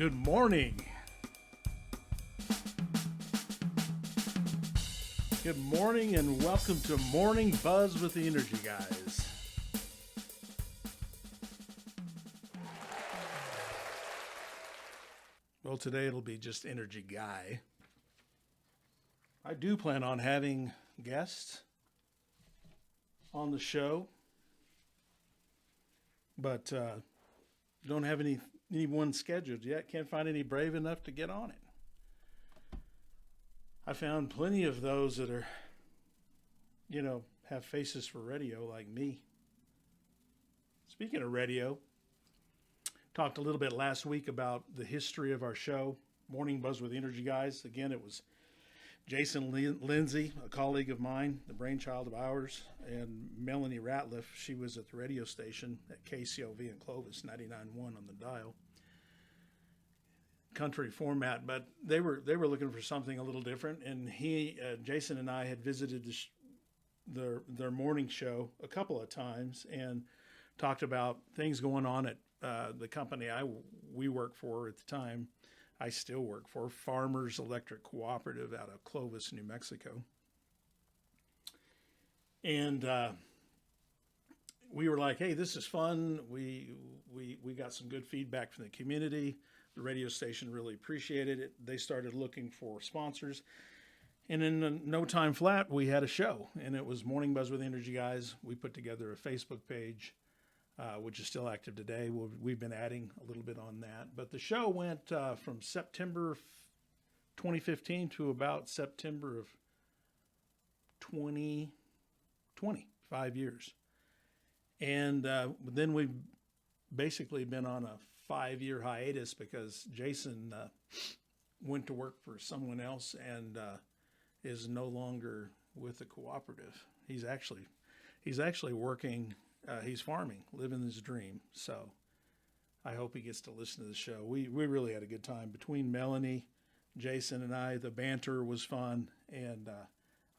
Good morning. Good morning and welcome to Morning Buzz with the Energy Guys. Well, today it'll be just Energy Guy. I do plan on having guests on the show, but don't have anyone scheduled yet. Can't find any brave enough to get on it. I found plenty of those that are, have faces for radio like me. Speaking of radio, talked a little bit last week about the history of our show, Morning Buzz with the Energy Guys. Again, it was Jason Lindsay, a colleague of mine, the brainchild of ours, and Melanie Ratliff. She was at the radio station at KCOV in Clovis, 99.1 on the dial. Country format, but they were looking for something a little different, and Jason and I had visited their morning show a couple of times and talked about things going on at the company we worked for at the time. I still work for Farmers Electric Cooperative out of Clovis, New Mexico, and we were like, "Hey, this is fun." We got some good feedback from the community. The radio station really appreciated it. They started looking for sponsors. And in no time flat, we had a show. And it was Morning Buzz with the Energy Guys. We put together a Facebook page, which is still active today. We've been adding a little bit on that. But the show went from September 2015 to about September of 2020, 5 years. And then we've basically been on a 5-year hiatus because Jason went to work for someone else and is no longer with the cooperative. He's actually working. He's farming, living his dream. So I hope he gets to listen to the show. We really had a good time between Melanie, Jason, and I. The banter was fun, and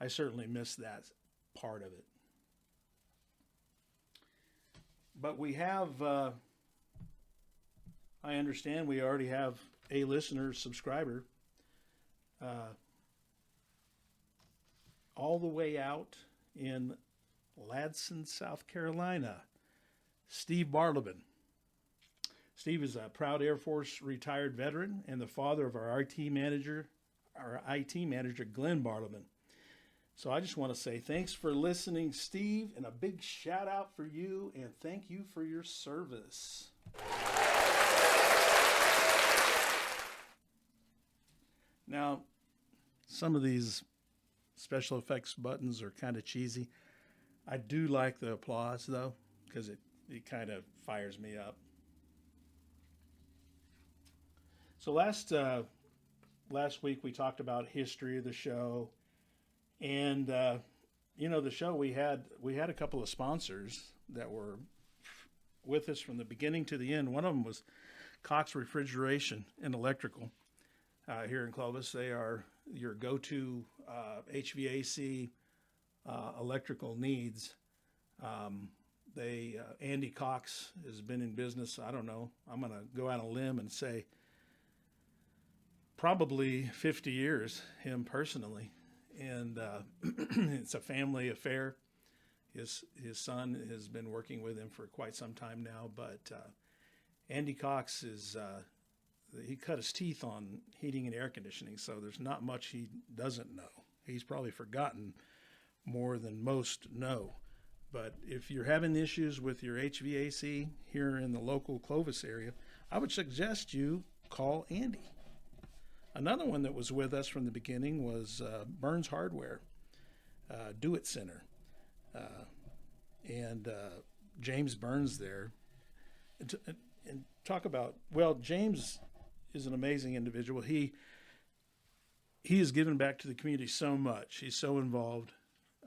I certainly missed that part of it. But we have. I understand we already have a listener, subscriber, all the way out in Ladson, South Carolina, Steve Barleben. Steve is a proud Air Force retired veteran and the father of our IT manager, Glenn Barleben. So I just want to say thanks for listening, Steve, and a big shout out for you, and thank you for your service. Now, some of these special effects buttons are kind of cheesy. I do like the applause, though, because it kind of fires me up. So last week we talked about history of the show, and the show we had a couple of sponsors that were with us from the beginning to the end. One of them was Cox Refrigeration and Electrical. Here in Clovis, they are your go-to HVAC electrical needs. Andy Cox has been in business, I don't know, I'm going to go out on a limb and say probably 50 years, him personally. And it's a family affair. His son has been working with him for quite some time now, but Andy Cox he cut his teeth on heating and air conditioning, so there's not much he doesn't know. He's probably forgotten more than most know. But if you're having issues with your HVAC here in the local Clovis area, I would suggest you call Andy. Another one that was with us from the beginning was Burns Hardware, Do It Center. And James Burns there. And talk about, James is an amazing individual. He has given back to the community so much. He's so involved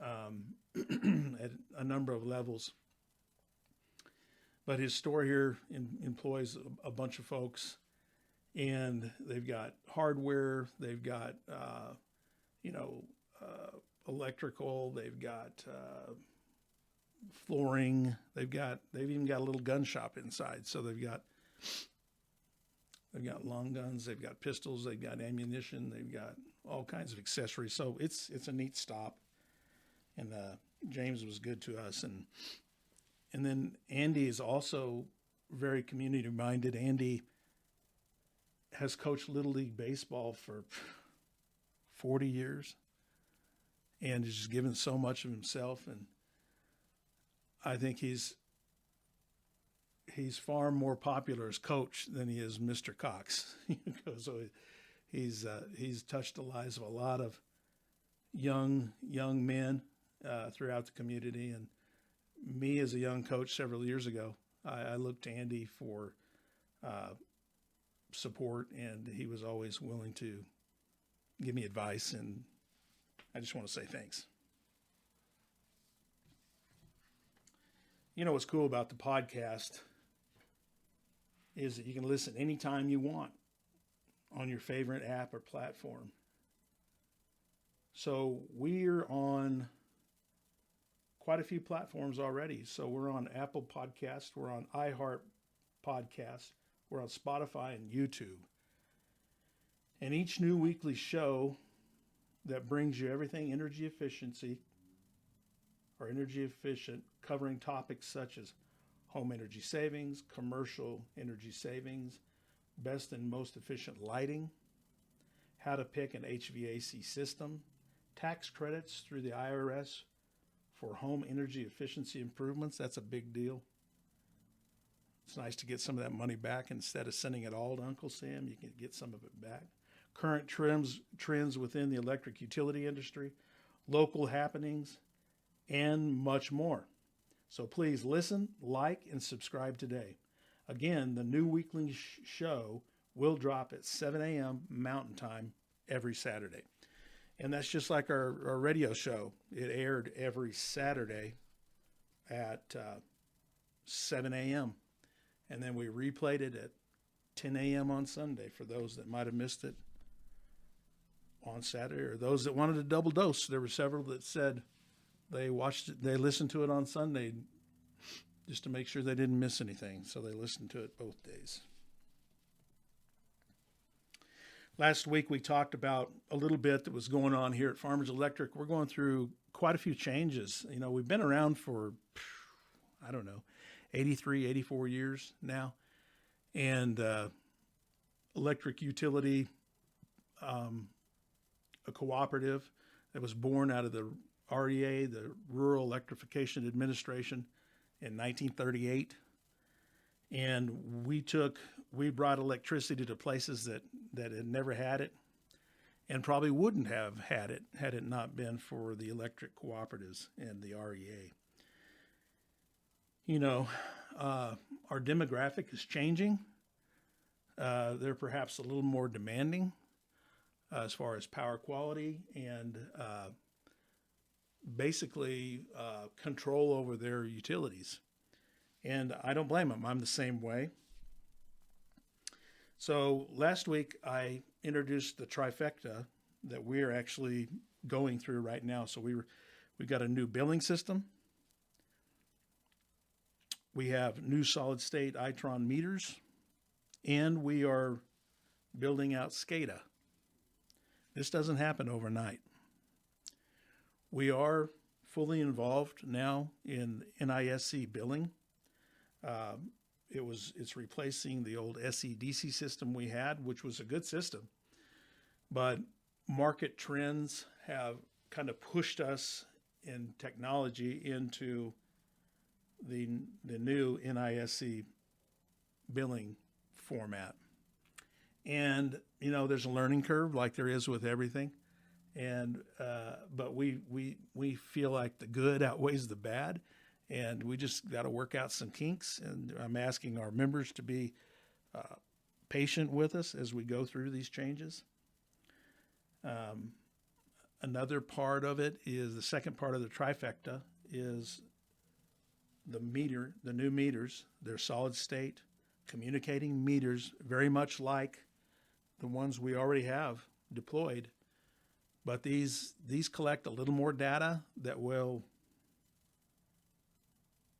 at a number of levels. But his store here employs a bunch of folks, and they've got hardware, they've got electrical, they've got flooring, they've even got a little gun shop inside. So they've got They've got long guns, they've got pistols, they've got ammunition, they've got all kinds of accessories. So it's a neat stop. And James was good to us. And then Andy is also very community minded. Andy has coached Little League Baseball for 40 years and has just given so much of himself. And I think he's far more popular as coach than he is Mr. Cox. So he's touched the lives of a lot of young men throughout the community. And me as a young coach several years ago, I looked to Andy for support, and he was always willing to give me advice, and I just want to say thanks. You know what's cool about the podcast is that you can listen anytime you want on your favorite app or platform. So we're on quite a few platforms already. So we're on Apple Podcasts, we're on iHeart Podcasts, we're on Spotify and YouTube. And each new weekly show that brings you everything energy efficiency or energy efficient, covering topics such as home energy savings, commercial energy savings, best and most efficient lighting, how to pick an HVAC system, tax credits through the IRS for home energy efficiency improvements. That's a big deal. It's nice to get some of that money back. Instead of sending it all to Uncle Sam, you can get some of it back. Current trends within the electric utility industry, local happenings, and much more. So please listen, like, and subscribe today. Again, the new weekly show will drop at 7 a.m. Mountain Time every Saturday. And that's just like our radio show. It aired every Saturday at 7 a.m. And then we replayed it at 10 a.m. on Sunday for those that might have missed it on Saturday, or those that wanted a double dose. There were several that said they watched it, they listened to it on Sunday just to make sure they didn't miss anything. So they listened to it both days. Last week we talked about a little bit that was going on here at Farmers Electric. We're going through quite a few changes. You know, we've been around for, 83, 84 years now. And electric utility, a cooperative that was born out of the REA, the Rural Electrification Administration, in 1938. And we brought electricity to places that had never had it and probably wouldn't have had it not been for the electric cooperatives and the REA. You know, our demographic is changing. They're perhaps a little more demanding as far as power quality and basically control over their utilities. And I don't blame them. I'm the same way. So last week I introduced the trifecta that we're actually going through right now. So we got a new billing system. We have new solid state Itron meters, and we are building out SCADA. This doesn't happen overnight. We are fully involved now in NISC billing. It's replacing the old SEDC system we had, which was a good system. But market trends have kind of pushed us in technology into the new NISC billing format. And, you know, there's a learning curve like there is with everything. And but we feel like the good outweighs the bad. And we just got to work out some kinks. And I'm asking our members to be patient with us as we go through these changes. Another part of it is the second part of the trifecta is the new meters. They're solid state communicating meters, very much like the ones we already have deployed. But these collect a little more data that will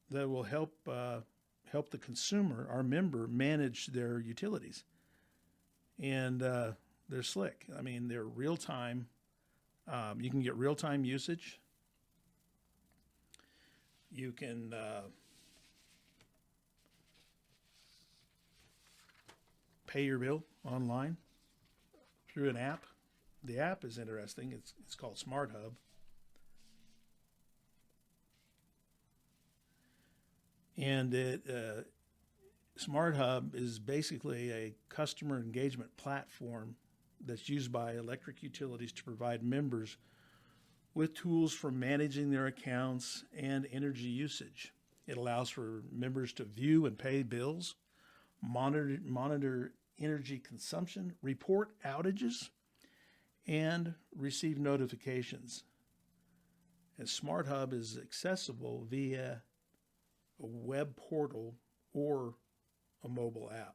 help the consumer, our member, manage their utilities. and they're slick. I mean, they're real time. You can get real time usage. You can pay your bill online through an app. The app is interesting. It's called Smart Hub. And Smart Hub is basically a customer engagement platform that's used by electric utilities to provide members with tools for managing their accounts and energy usage. It allows for members to view and pay bills, monitor energy consumption, report outages, and receive notifications. And Smart Hub is accessible via a web portal or a mobile app.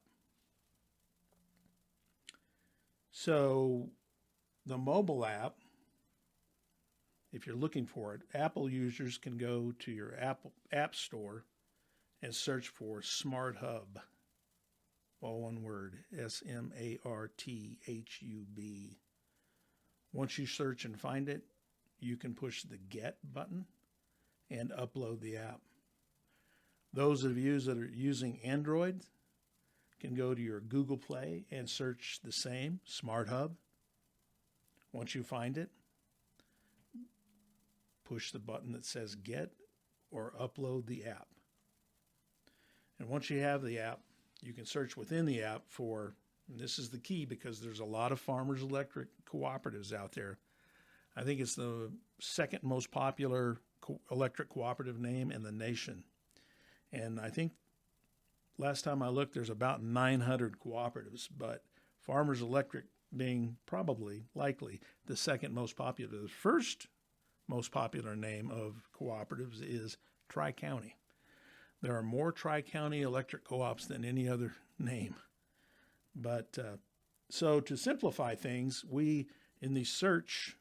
So the mobile app, if you're looking for it, Apple users can go to your Apple App Store and search for Smart Hub. All one word, SMARTHUB. Once you search and find it, you can push the Get button and upload the app. Those of you that are using Android can go to your Google Play and search the same, Smart Hub. Once you find it, push the button that says Get or upload the app. And once you have the app, you can search within the app for, and this is the key because there's a lot of farmers electric cooperatives out there. I think it's the second most popular electric cooperative name in the nation. And I think last time I looked, there's about 900 cooperatives, but Farmers Electric being probably, likely, the second most popular. The first most popular name of cooperatives is Tri-County. There are more Tri-County electric co-ops than any other name. But so to simplify things, we, in the search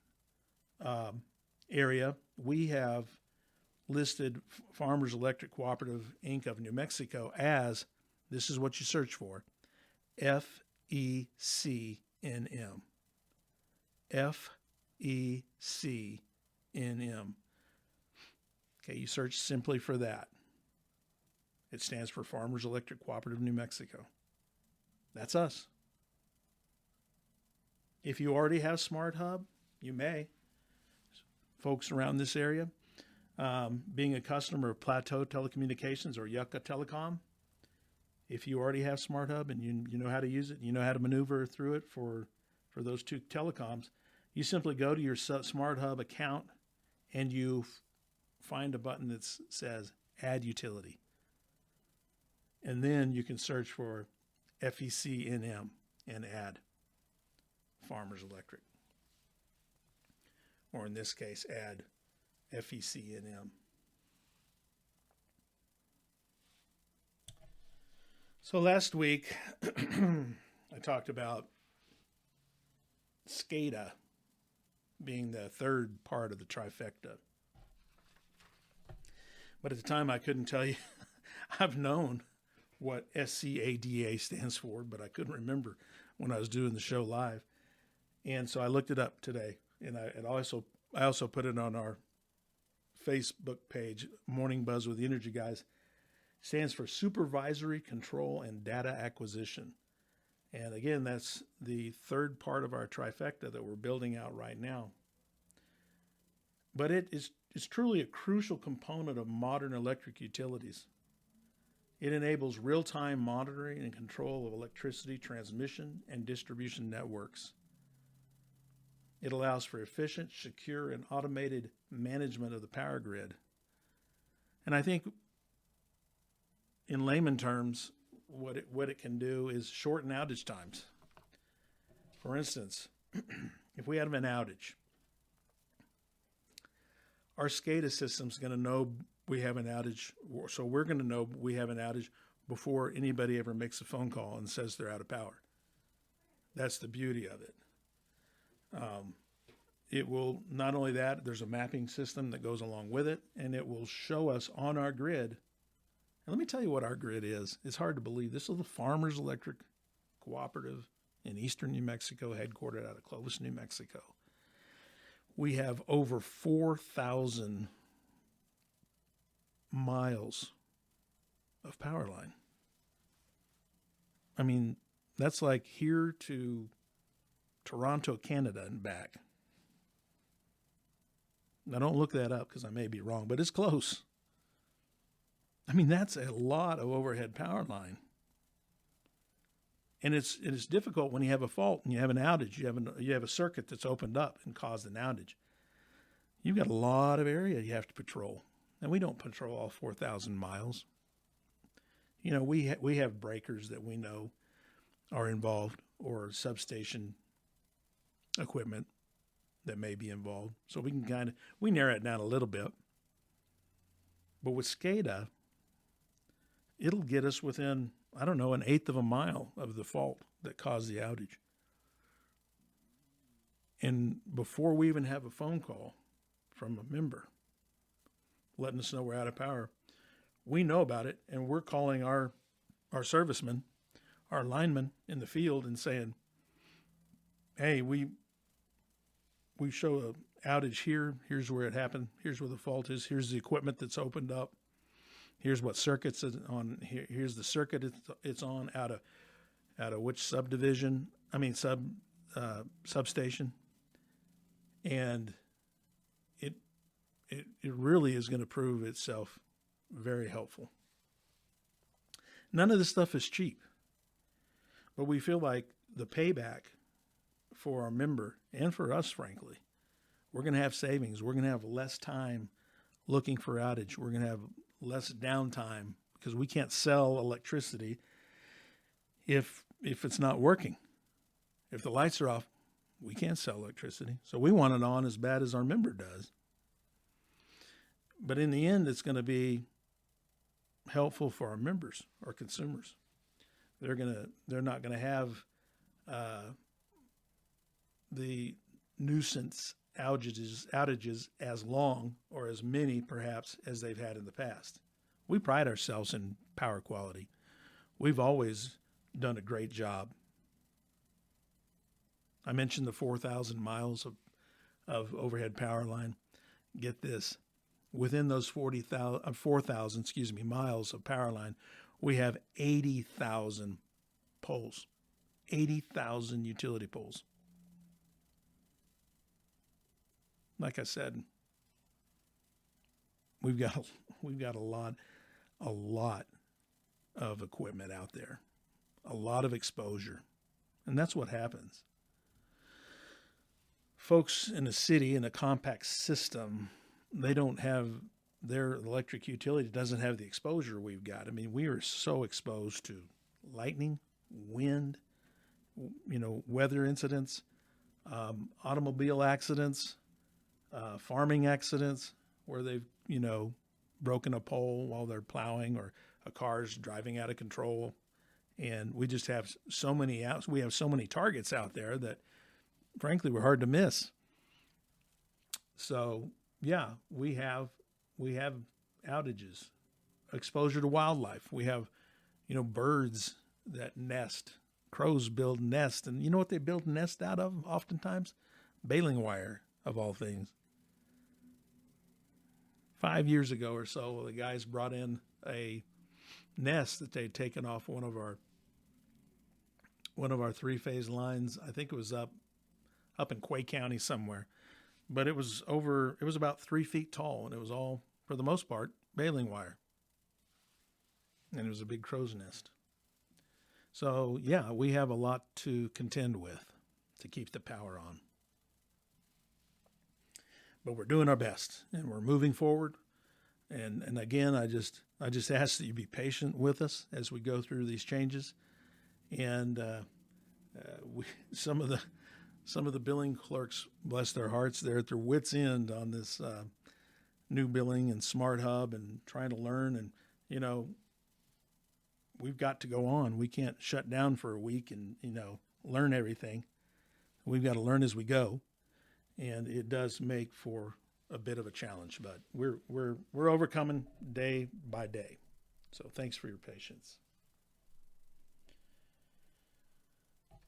area, we have listed Farmers Electric Cooperative, Inc. of New Mexico as, this is what you search for, FECNM. FECNM. Okay, you search simply for that. It stands for Farmers Electric Cooperative New Mexico. That's us. If you already have Smart Hub, you may. Folks around this area, being a customer of Plateau Telecommunications or Yucca Telecom, if you already have Smart Hub and you know how to use it, you know how to maneuver through it for those two telecoms, you simply go to your Smart Hub account and you find a button that says Add Utility. And then you can search for FECNM and add Farmers Electric. Or in this case, add FECNM. So last week, I talked about SCADA being the third part of the trifecta. But at the time, I couldn't tell you. I've known what SCADA stands for, but I couldn't remember when I was doing the show live. And so I looked it up today, and I also put it on our Facebook page, Morning Buzz with the Energy Guys. It stands for Supervisory Control and Data Acquisition. And again, that's the third part of our trifecta that we're building out right now. But it's truly a crucial component of modern electric utilities. It enables real-time monitoring and control of electricity transmission and distribution networks. It allows for efficient, secure, and automated management of the power grid. And I think, in layman terms, what it can do is shorten outage times. For instance, if we have an outage, our SCADA system is going to know we have an outage, so we're going to know we have an outage before anybody ever makes a phone call and says they're out of power. That's the beauty of it. It will, not only that, there's a mapping system that goes along with it, and it will show us on our grid. And let me tell you what our grid is. It's hard to believe. This is the Farmers Electric Cooperative in eastern New Mexico, headquartered out of Clovis, New Mexico. We have over 4,000 miles of power line. I mean, that's like here to Toronto, Canada, and back. Now, don't look that up because I may be wrong, but it's close. I mean, that's a lot of overhead power line. And it's difficult when you have a fault and you have an outage. You have a circuit that's opened up and caused an outage. You've got a lot of area you have to patrol. And we don't patrol all 4,000 miles. You know, we have breakers that we know are involved, or substation equipment that may be involved. So we can we narrow it down a little bit. But with SCADA, it'll get us within, I don't know, 1/8 of a mile of the fault that caused the outage. And before we even have a phone call from a member letting us know we're out of power, we know about it, and we're calling our servicemen, our linemen in the field, and saying, hey, we show an outage here. Here's where it happened. Here's where the fault is. Here's the equipment that's opened up. Here's what circuits it's on. Here's the circuit it's on out of which subdivision. I mean substation. And it really is going to prove itself very helpful. None of this stuff is cheap, but we feel like the payback for our member and for us, frankly, we're going to have savings. We're going to have less time looking for outage. We're going to have less downtime because we can't sell electricity if it's not working. If the lights are off, we can't sell electricity. So we want it on as bad as our member does. But in the end, it's going to be helpful for our members, our consumers. They're not going to have the nuisance outages as long or as many, perhaps, as they've had in the past. We pride ourselves in power quality. We've always done a great job. I mentioned the 4,000 miles of overhead power line. Get this. Within those 4,000 miles of power line, we have 80,000 poles, 80,000 utility poles. Like I said, we've got a lot of equipment out there, a lot of exposure, and that's what happens. Folks in a city, in a compact system, they don't have, their electric utility doesn't have the exposure we've got. I mean, we are so exposed to lightning, wind, weather incidents, automobile accidents, farming accidents where they've, broken a pole while they're plowing, or a car's driving out of control. And we just have so many targets out there that, frankly, we're hard to miss. So, yeah, we have outages, exposure to wildlife. We have, birds that nest. Crows build nests. And you know what they build nest out of oftentimes? Baling wire, of all things. 5 years ago or so, the guys brought in a nest that they'd taken off one of our three-phase lines. I think it was up in Quay County somewhere. But it was about 3 feet tall, and it was all, for the most part, baling wire. And it was a big crow's nest. So, yeah, we have a lot to contend with to keep the power on. But we're doing our best, and we're moving forward. And again, I just ask that you be patient with us as we go through these changes. And some of the billing clerks, bless their hearts, they're at their wits' end on this new billing and Smart Hub and trying to learn. And, we've got to go on. We can't shut down for a week and, learn everything. We've got to learn as we go. And it does make for a bit of a challenge, but we're overcoming day by day. So thanks for your patience.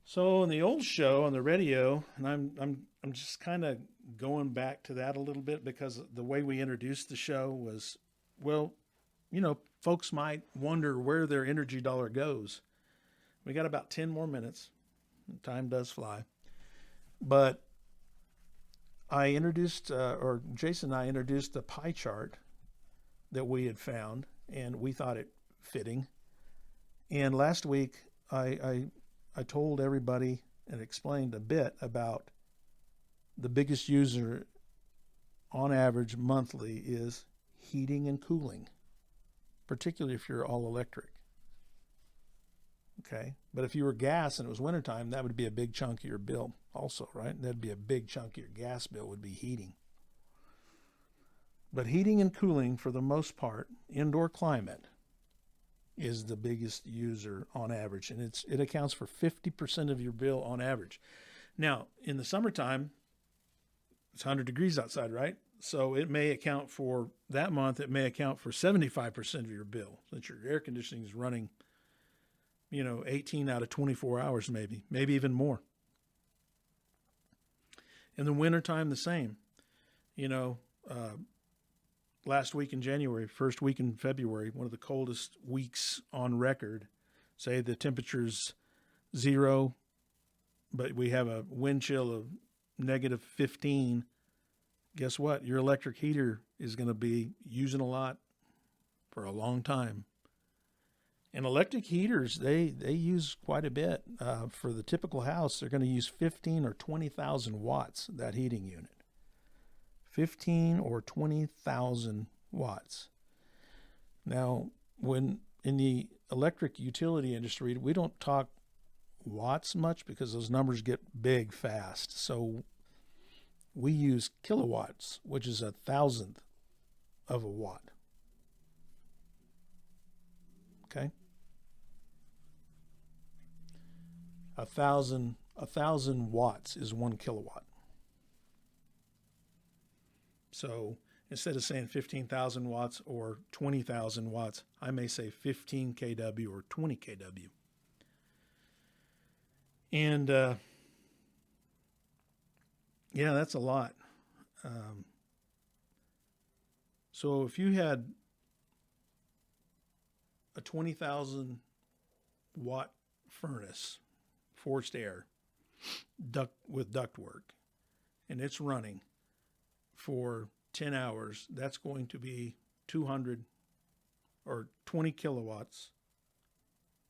So in the old show on the radio, and I'm just kind of going back to that a little bit because the way we introduced the show was, well, folks might wonder where their energy dollar goes. We got about 10 more minutes. Time does fly. But I introduced, or Jason and I introduced the pie chart that we had found, and we thought it fitting. And last week, I told everybody and explained a bit about the biggest user on average monthly is heating and cooling, particularly if you're all electric. Okay. But if you were gas and it was wintertime, that would be a big chunk of your bill also, right? That'd be a big chunk of your gas bill would be heating. But heating and cooling, for the most part, indoor climate is the biggest user on average. And it accounts for 50% of your bill on average. Now, in the summertime, it's 100 degrees outside, right? So it may account for, that month, it may account for 75% of your bill, since your air conditioning is running 18 out of 24 hours, maybe even more. In the wintertime, the same. Last week in January, first week in February, one of the coldest weeks on record, say the temperature's 0, but we have a wind chill of negative 15. Guess what? Your electric heater is going to be using a lot for a long time. And electric heaters, they use quite a bit. For the typical house, they're going to use 15 or 20,000 watts, that heating unit. 15 or 20,000 watts. Now, when in the electric utility industry, we don't talk watts much because those numbers get big fast. So we use kilowatts, which is 1,000th of a watt. Okay? 1,000 watts is 1 kilowatt. So instead of saying 15,000 watts or 20,000 watts, I may say 15 kW or 20 kW. And yeah, that's a lot. So if you had a 20,000 watt furnace, forced air, with ductwork, and it's running for 10 hours, that's going to be 200 or 20 kilowatts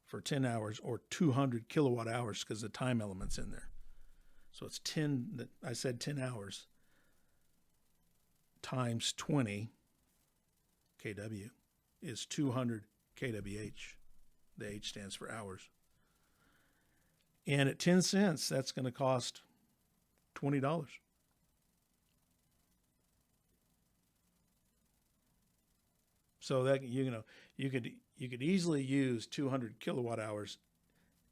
for 10 hours, or 200 kilowatt hours because the time element's in there. So it's 10, I said 10 hours times 20 kW is 200 kWh. The H stands for hours. And at 10 cents, that's going to cost $20. So that you could easily use 200 kilowatt hours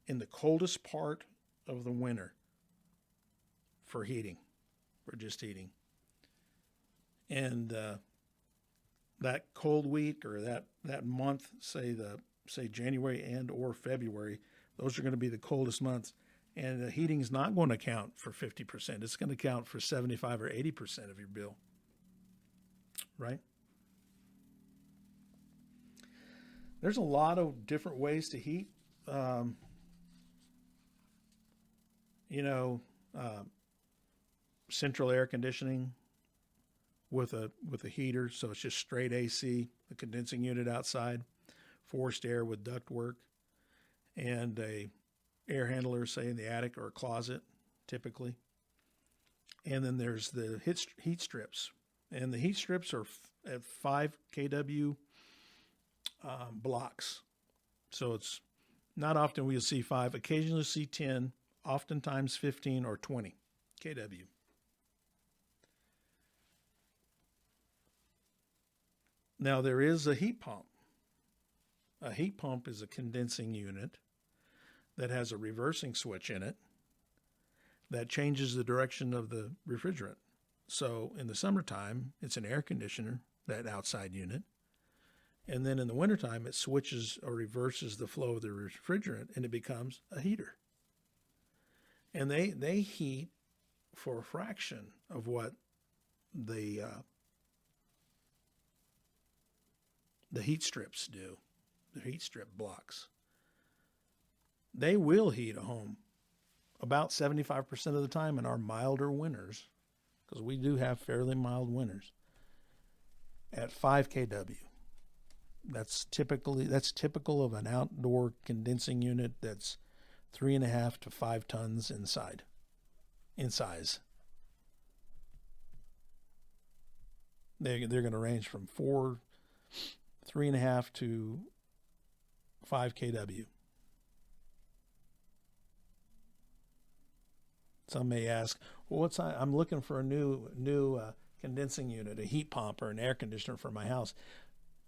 in the coldest part of the winter for heating, for just heating. And that cold week or that month, say January and or February, those are going to be the coldest months. And the heating is not going to count for 50%. It's going to count for 75 or 80% of your bill, right? There's a lot of different ways to heat. Central air conditioning with a heater, so it's just straight AC, a condensing unit outside, forced air with ductwork, and a air handler, say in the attic or a closet, typically. And then there's the heat strips, and the heat strips are at 5 kW blocks. So it's not often we'll see 5, occasionally see 10, oftentimes 15 or 20 kW. Now there is a heat pump. A heat pump is a condensing unit that has a reversing switch in it that changes the direction of the refrigerant. So in the summertime, it's an air conditioner, that outside unit. And then in the wintertime, it switches or reverses the flow of the refrigerant and it becomes a heater. and they heat for a fraction of what the heat strips do, the heat strip blocks. They will heat a home about 75% of the time in our milder winters, because we do have fairly mild winters, at 5 kW. That's typical of an outdoor condensing unit that's 3.5 to 5 tons in size. They're going to range from 3.5 to 5 kW. Some may ask, well, I'm looking for a new condensing unit, a heat pump, or an air conditioner for my house.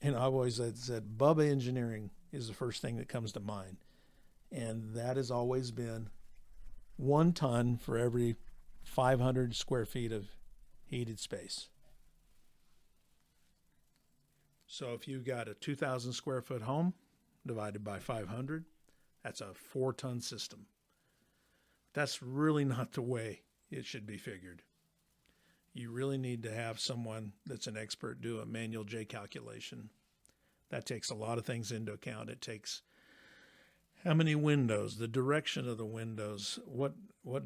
And I've always said Bubba Engineering is the first thing that comes to mind. And that has always been 1 ton for every 500 square feet of heated space. So if you've got a 2,000 square foot home divided by 500, that's a 4-ton system. That's really not the way it should be figured. You really need to have someone that's an expert do a manual J calculation. That takes a lot of things into account. It takes how many windows, the direction of the windows, what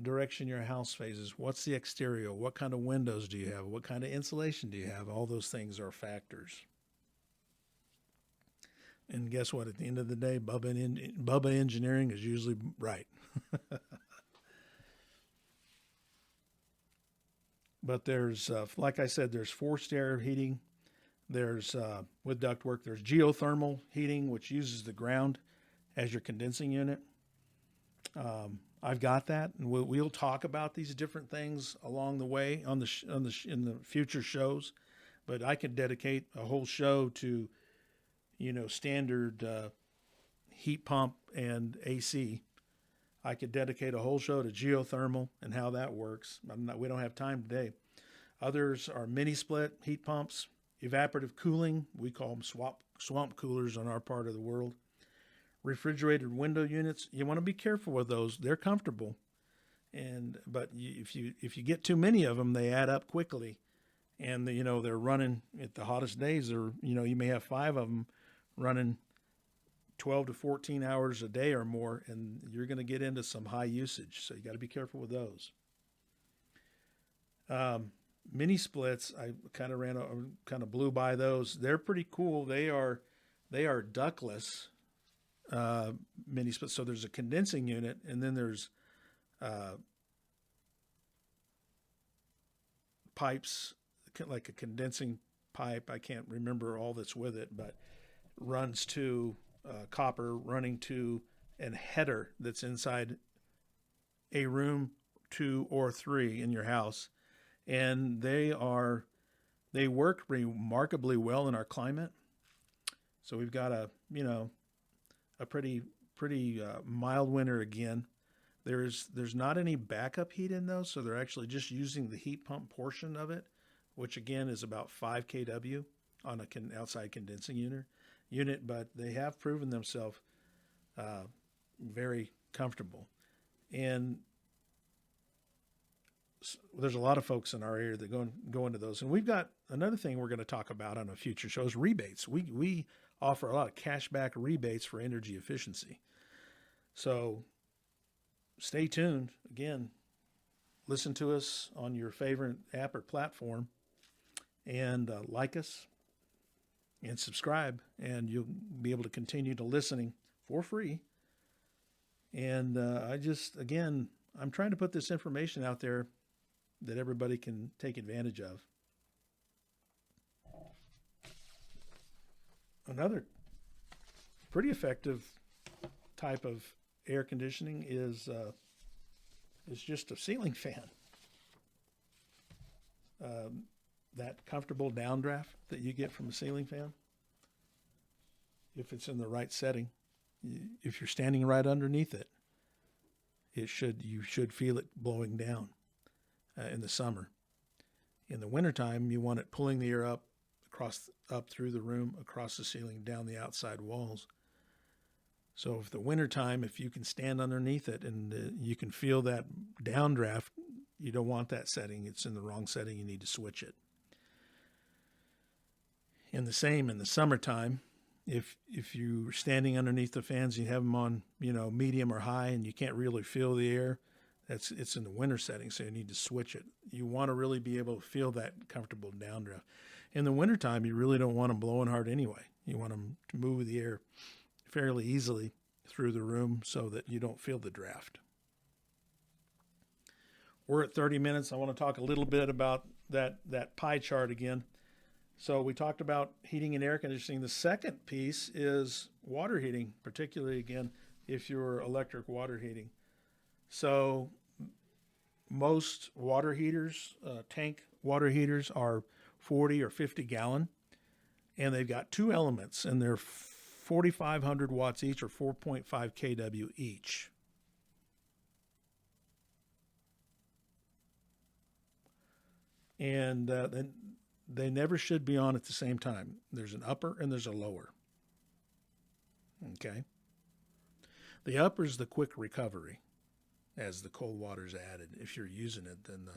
direction your house faces, what's the exterior, what kind of windows do you have, what kind of insulation do you have. All those things are factors. And guess what? At the end of the day, Bubba Engineering is usually right. But there's, like I said, there's forced air heating. There's, with ductwork, there's geothermal heating, which uses the ground as your condensing unit. I've got that, and we'll talk about these different things along the way in the future shows. But I could dedicate a whole show to, standard heat pump and AC. I could dedicate a whole show to geothermal and how that works. We don't have time today. Others are mini split heat pumps, evaporative cooling. We call them swamp coolers on our part of the world. Refrigerated window units. You want to be careful with those. They're comfortable, but if you get too many of them, they add up quickly, and they're running at the hottest days. You may have 5 of them running 12 to 14 hours a day or more, and you're going to get into some high usage. So you got to be careful with those. Mini splits, I kind of blew by those. They're pretty cool. They are ductless mini splits. So there's a condensing unit, and then there's pipes, like a condensing pipe. I can't remember all that's with it, but runs to copper running to a header that's inside a room 2 or 3 in your house. And they work remarkably well in our climate. So we've got a pretty mild winter again. There's not any backup heat in those, so they're actually just using the heat pump portion of it, which again is about 5 kW on an outside condensing unit, but they have proven themselves very comfortable. And there's a lot of folks in our area that go into those. And we've got another thing we're going to talk about on a future show is rebates. We offer a lot of cashback rebates for energy efficiency. So stay tuned. Again, listen to us on your favorite app or platform, and like us and subscribe, and you'll be able to continue to listening for free. And I'm trying to put this information out there that everybody can take advantage of. Another pretty effective type of air conditioning is just a ceiling fan. That comfortable downdraft that you get from a ceiling fan, if it's in the right setting, if you're standing right underneath it, you should feel it blowing down in the summer. In the wintertime, you want it pulling the air up through the room, across the ceiling, down the outside walls. So if the wintertime, if you can stand underneath it and you can feel that downdraft, you don't want that setting. It's in the wrong setting. You need to switch it. And the same in the summertime. If you're standing underneath the fans, you have them on, medium or high, and you can't really feel the air, it's in the winter setting, so you need to switch it. You want to really be able to feel that comfortable downdraft. In the wintertime, you really don't want them blowing hard anyway. You want them to move the air fairly easily through the room so that you don't feel the draft. We're at 30 minutes. I want to talk a little bit about that pie chart again. So we talked about heating and air conditioning. The second piece is water heating, particularly, again, if you're electric water heating. So most water heaters, tank water heaters, are 40 or 50 gallon, and they've got two elements, and they're 4,500 watts each, or 4.5 kW each. And then they never should be on at the same time. There's an upper and there's a lower. Okay. The upper is the quick recovery as the cold water is added. If you're using it, then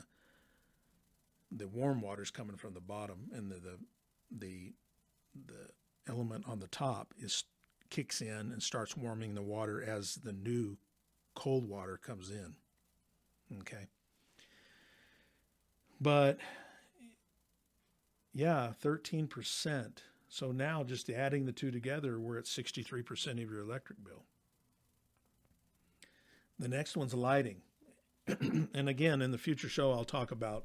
the warm water is coming from the bottom, and the element on the top kicks in and starts warming the water as the new cold water comes in. Okay. But yeah, 13%. So now just adding the two together, we're at 63% of your electric bill. The next one's lighting. And again, in the future show, I'll talk about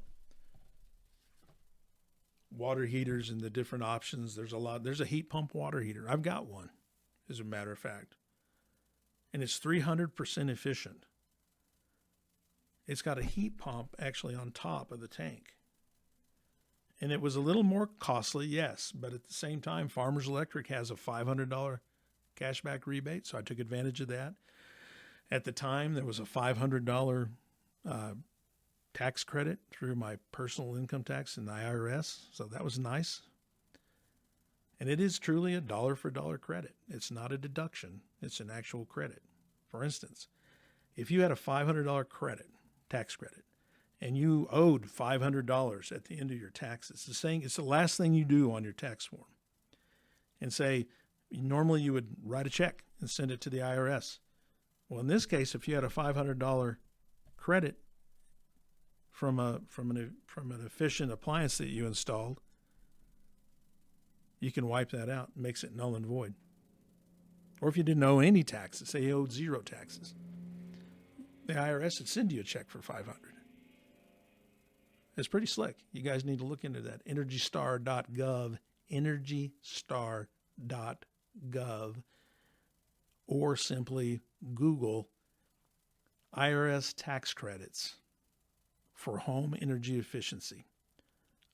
water heaters and the different options. There's a lot. There's a heat pump water heater. I've got one, as a matter of fact. And it's 300% efficient. It's got a heat pump actually on top of the tank. And it was a little more costly, yes, but at the same time, Farmers Electric has a $500 cashback rebate, so I took advantage of that. At the time, there was a $500 tax credit through my personal income tax in the IRS, so that was nice. And it is truly a dollar for dollar credit. It's not a deduction. It's an actual credit. For instance, if you had a $500 credit, tax credit, and you owed $500 at the end of your taxes, it's the last thing you do on your tax form. And say, normally you would write a check and send it to the IRS. Well, in this case, if you had a $500 credit from an efficient appliance that you installed, you can wipe that out. It makes it null and void. Or if you didn't owe any taxes, say you owed zero taxes, the IRS would send you a check for $500. It's pretty slick. You guys need to look into that. EnergyStar.gov, EnergyStar.gov, or simply Google IRS tax credits for home energy efficiency.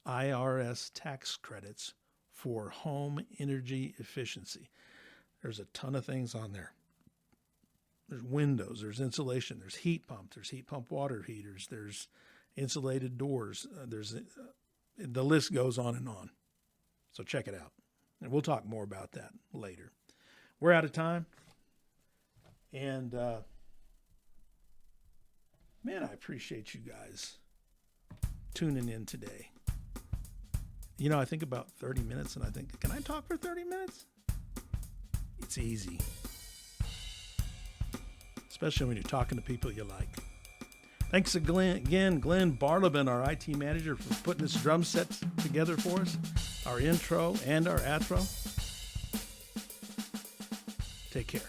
IRS tax credits for home energy efficiency. There's a ton of things on there. There's windows, there's insulation, there's heat pump, there's heat pump water heaters, there's insulated doors. The list goes on and on. So check it out. And we'll talk more about that later. We're out of time. And, man, I appreciate you guys tuning in today. I think about 30 minutes and I think, can I talk for 30 minutes? It's easy. Especially when you're talking to people you like. Thanks again, Glenn Barleben, our IT manager, for putting this drum set together for us, our intro and our outro. Take care.